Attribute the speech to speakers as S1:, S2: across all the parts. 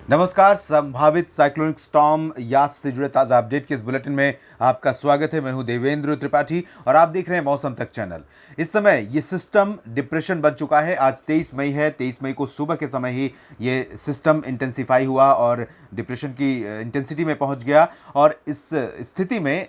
S1: नमस्कार। संभावित cyclonic storm यास से जुड़े ताज़ा अपडेट के इस बुलेटिन में आपका स्वागत है। मैं हूं देवेंद्र त्रिपाठी और आप देख रहे हैं मौसम तक चैनल। इस समय ये सिस्टम डिप्रेशन बन चुका है। आज 23 मई है। 23 मई को सुबह के समय ही ये सिस्टम इंटेंसिफाई हुआ और डिप्रेशन की इंटेंसिटी में पहुंच गया। और इस स्थिति में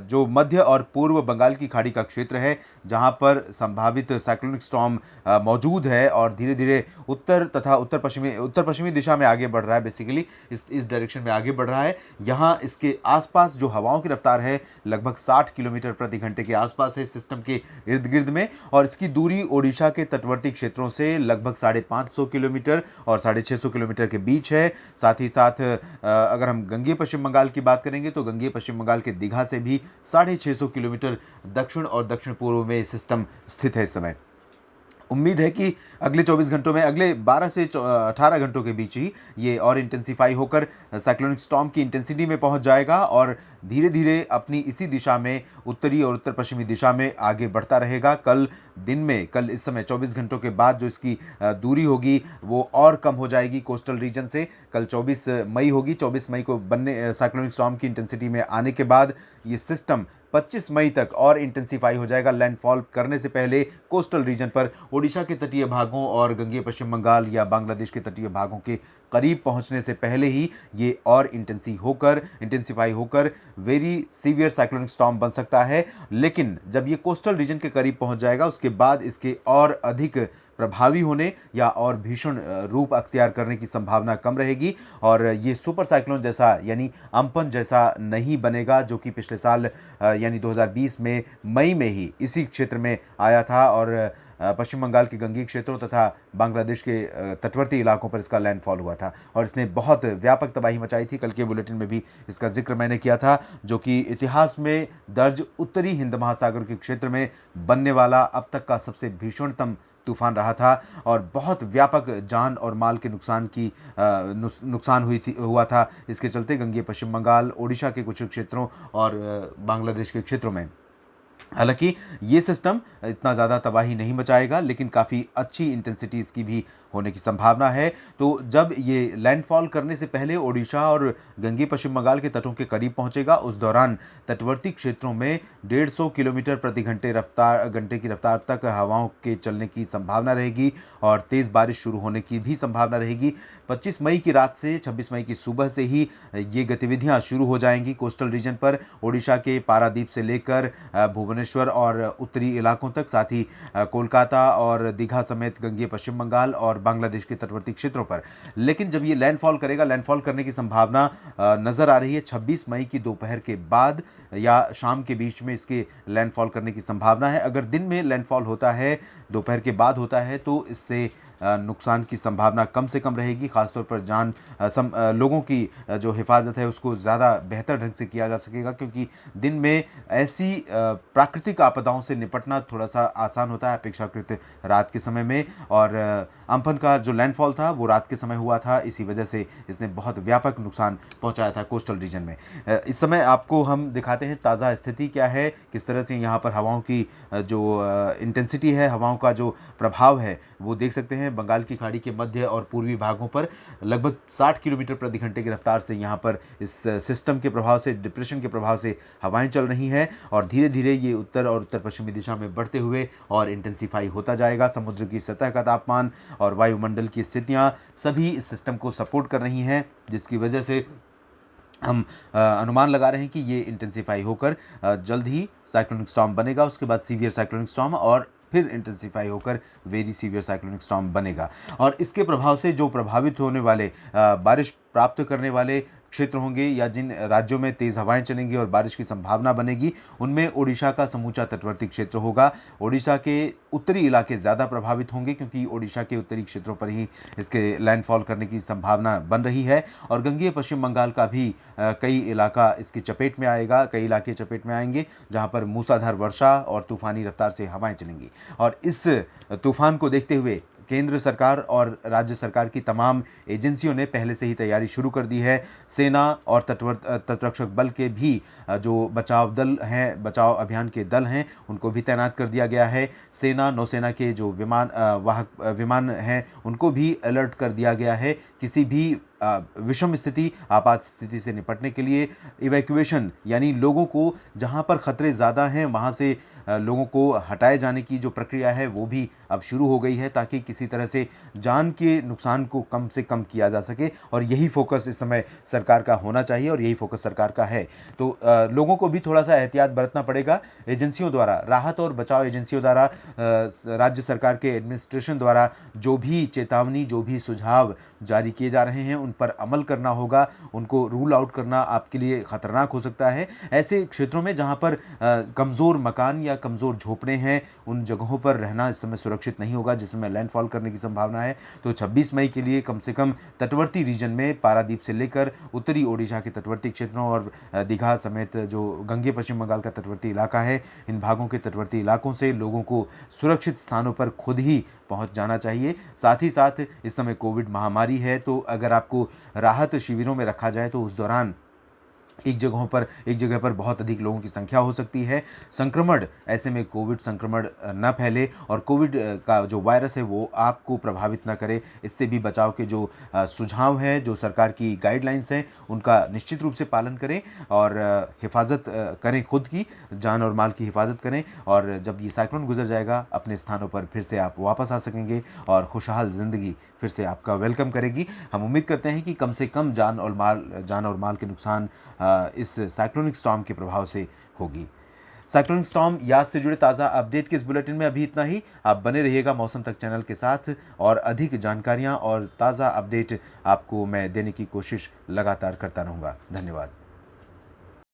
S1: जो मध्य और पूर्व बंगाल की खाड़ी का क्षेत्र है, जहां पर संभावित साइक्लोनिक स्टॉर्म मौजूद है और धीरे धीरे उत्तर तथा उत्तर पश्चिमी दिशा में आगे बढ़ रहा है। बेसिकली इस डायरेक्शन में आगे बढ़ रहा है। यहाँ इसके आसपास जो हवाओं की रफ्तार है लगभग 60 किलोमीटर प्रति घंटे के आसपास है सिस्टम के इर्द गिर्द में, और इसकी दूरी ओडिशा के तटवर्ती क्षेत्रों से लगभग 550 किलोमीटर और 650 किलोमीटर के बीच है। साथ ही साथ अगर हम गंगेय पश्चिम बंगाल की बात करेंगे तो गंगेय पश्चिम बंगाल के दीघा से भी 650 किलोमीटर दक्षिण और दक्षिण पूर्व में सिस्टम स्थित है इस समय। उम्मीद है कि अगले 24 घंटों में, अगले 12 से 18 घंटों के बीच ही ये और इंटेंसिफाई होकर साइक्लोनिक स्टॉर्म की इंटेंसिटी में पहुंच जाएगा और धीरे धीरे अपनी इसी दिशा में उत्तरी और उत्तर पश्चिमी दिशा में आगे बढ़ता रहेगा। कल दिन में, कल इस समय 24 घंटों के बाद जो इसकी दूरी होगी वो और कम हो जाएगी कोस्टल रीजन से। कल 24 मई होगी। 24 मई को बनने साइक्लोनिक स्टॉर्म की इंटेंसिटी में आने के बाद ये सिस्टम 25 मई तक और इंटेंसिफाई हो जाएगा। लैंडफॉल करने से पहले कोस्टल रीजन पर ओडिशा के तटीय भागों और गंगेय पश्चिम बंगाल या बांग्लादेश के तटीय भागों के करीब पहुंचने से पहले ही ये और इंटेंसिफाई होकर वेरी सीवियर साइक्लोनिक स्टॉर्म बन सकता है। लेकिन जब ये कोस्टल रीजन के करीब पहुंच जाएगा उसके बाद इसके और अधिक प्रभावी होने या और भीषण रूप अख्तियार करने की संभावना कम रहेगी और ये सुपर साइक्लोन जैसा यानी अम्पन जैसा नहीं बनेगा, जो कि पिछले साल यानी 2020 में मई में ही इसी क्षेत्र में आया था और पश्चिम बंगाल के गंगेय क्षेत्रों तथा बांग्लादेश के तटवर्ती इलाकों पर इसका लैंडफॉल हुआ था और इसने बहुत व्यापक तबाही मचाई थी। कल के बुलेटिन में भी इसका जिक्र मैंने किया था, जो कि इतिहास में दर्ज उत्तरी हिंद महासागर के क्षेत्र में बनने वाला अब तक का सबसे भीषणतम तूफान रहा था और बहुत व्यापक जान और माल के नुकसान हुआ था। इसके चलते गंगेय पश्चिम बंगाल, ओडिशा के कुछ क्षेत्रों और बांग्लादेश के क्षेत्रों में, हालांकि ये सिस्टम इतना ज़्यादा तबाही नहीं मचाएगा, लेकिन काफ़ी अच्छी इंटेंसिटी इसकी भी होने की संभावना है। तो जब ये लैंडफॉल करने से पहले ओडिशा और गंगेय पश्चिम बंगाल के तटों के करीब पहुंचेगा, उस दौरान तटवर्ती क्षेत्रों में 150 किलोमीटर प्रति घंटे की रफ्तार तक हवाओं के चलने की संभावना रहेगी और तेज़ बारिश शुरू होने की भी संभावना रहेगी। 25 मई की रात से 26 मई की सुबह से ही ये गतिविधियाँ शुरू हो जाएंगी कोस्टल रीजन पर। ओडिशा के पारादीप से लेकर भुवनेश्वर और उत्तरी इलाकों तक, साथ ही कोलकाता और दीघा समेत गंगेय पश्चिम बंगाल और बांग्लादेश के तटवर्ती क्षेत्रों पर। लेकिन जब ये लैंडफॉल करेगा, लैंडफॉल करने की संभावना नज़र आ रही है 26 मई की दोपहर के बाद या शाम के बीच में इसके लैंडफॉल करने की संभावना है। अगर दिन में लैंडफॉल होता है, दोपहर के बाद होता है, तो इससे नुकसान की संभावना कम से कम रहेगी। ख़ासतौर पर लोगों की जो हिफाजत है उसको ज़्यादा बेहतर ढंग से किया जा सकेगा, क्योंकि दिन में ऐसी प्राकृतिक आपदाओं से निपटना थोड़ा सा आसान होता है अपेक्षाकृत रात के समय में। और अम्फन का जो लैंडफॉल था वो रात के समय हुआ था, इसी वजह से इसने बहुत व्यापक नुकसान पहुंचाया था कोस्टल रीजन में। इस समय आपको हम दिखाते हैं ताज़ा स्थिति क्या है, किस तरह से यहाँ पर हवाओं की जो इंटेंसिटी है, हवाओं का जो प्रभाव है वो देख सकते हैं। बंगाल की खाड़ी के मध्य और पूर्वी भागों पर लगभग 60 किलोमीटर प्रति घंटे की रफ्तार से यहाँ पर इस सिस्टम के प्रभाव से, डिप्रेशन के प्रभाव से हवाएं चल रही हैं और धीरे धीरे ये उत्तर और उत्तर पश्चिमी दिशा में बढ़ते हुए और इंटेंसिफाई होता जाएगा। समुद्र की सतह का तापमान और वायुमंडल की स्थितियां सभी इस सिस्टम को सपोर्ट कर रही हैं, जिसकी वजह से हम अनुमान लगा रहे हैं कि ये इंटेंसिफाई होकर जल्द ही साइक्लोनिक स्टॉर्म बनेगा। उसके बाद सीवियर साइक्लोनिक स्टॉर्म और फिर इंटेंसिफाई होकर वेरी सीवियर साइक्लोनिक स्टॉर्म बनेगा। और इसके प्रभाव से जो प्रभावित होने वाले, बारिश प्राप्त करने वाले क्षेत्र होंगे या जिन राज्यों में तेज़ हवाएं चलेंगी और बारिश की संभावना बनेगी, उनमें ओडिशा का समूचा तटवर्ती क्षेत्र होगा। ओडिशा के उत्तरी इलाके ज़्यादा प्रभावित होंगे, क्योंकि ओडिशा के उत्तरी क्षेत्रों पर ही इसके लैंडफॉल करने की संभावना बन रही है। और गंगेय पश्चिम बंगाल का भी कई इलाका इसकी चपेट में आएगा, कई इलाके चपेट में आएंगे, जहाँ पर मूसलाधार वर्षा और तूफानी रफ्तार से हवाएं चलेंगी। और इस तूफान को देखते हुए केंद्र सरकार और राज्य सरकार की तमाम एजेंसियों ने पहले से ही तैयारी शुरू कर दी है। सेना और तटरक्षक बल के भी जो बचाव दल हैं, बचाव अभियान के दल हैं, उनको भी तैनात कर दिया गया है। सेना, नौसेना के जो वाहक विमान हैं, उनको भी अलर्ट कर दिया गया है। किसी भी विषम स्थिति, आपात स्थिति से निपटने के लिए इवैक्यूएशन यानी लोगों को जहां पर खतरे ज़्यादा हैं वहां से लोगों को हटाए जाने की जो प्रक्रिया है वो भी अब शुरू हो गई है, ताकि किसी तरह से जान के नुकसान को कम से कम किया जा सके। और यही फोकस इस समय सरकार का होना चाहिए और यही फोकस सरकार का है। तो लोगों को भी थोड़ा सा एहतियात बरतना पड़ेगा। एजेंसियों द्वारा, राहत और बचाव एजेंसियों द्वारा, राज्य सरकार के एडमिनिस्ट्रेशन द्वारा जो भी चेतावनी, जो भी सुझाव जारी किए जा रहे हैं, उन पर अमल करना होगा। उनको रूल आउट करना आपके लिए ख़तरनाक हो सकता है। ऐसे क्षेत्रों में जहां पर कमज़ोर मकान या कमज़ोर झोपड़े हैं, उन जगहों पर रहना इस समय सुरक्षित नहीं होगा, जिसमें लैंडफॉल करने की संभावना है। तो 26 मई के लिए कम से कम तटवर्ती रीजन में, पारादीप से लेकर उत्तरी ओडिशा के तटवर्ती क्षेत्रों और दीघा समेत जो गंगे पश्चिम बंगाल का तटवर्ती इलाका है, इन भागों के तटवर्ती इलाकों से लोगों को सुरक्षित स्थानों पर खुद ही पहुंच जाना चाहिए। साथ ही साथ इस समय कोविड महामारी है, तो अगर आपको राहत शिविरों में रखा जाए तो उस दौरान एक जगह पर बहुत अधिक लोगों की संख्या हो सकती है। संक्रमण, ऐसे में कोविड संक्रमण न फैले और कोविड का जो वायरस है वो आपको प्रभावित न करे, इससे भी बचाव के जो सुझाव हैं, जो सरकार की गाइडलाइंस हैं, उनका निश्चित रूप से पालन करें और हिफाजत करें, खुद की जान और माल की हिफाजत करें। और जब ये साइक्लोन गुजर जाएगा, अपने स्थानों पर फिर से आप वापस आ सकेंगे और खुशहाल ज़िंदगी फिर से आपका वेलकम करेगी। हम उम्मीद करते हैं कि कम से कम जान और माल के नुकसान इस साइक्लोनिक स्टॉर्म के प्रभाव से होगी। साइक्लोनिक स्टॉर्म यास से जुड़े ताज़ा अपडेट के इस बुलेटिन में अभी इतना ही। आप बने रहिएगा मौसम तक चैनल के साथ और अधिक जानकारियां और ताज़ा अपडेट आपको मैं देने की कोशिश लगातार करता रहूँगा। धन्यवाद।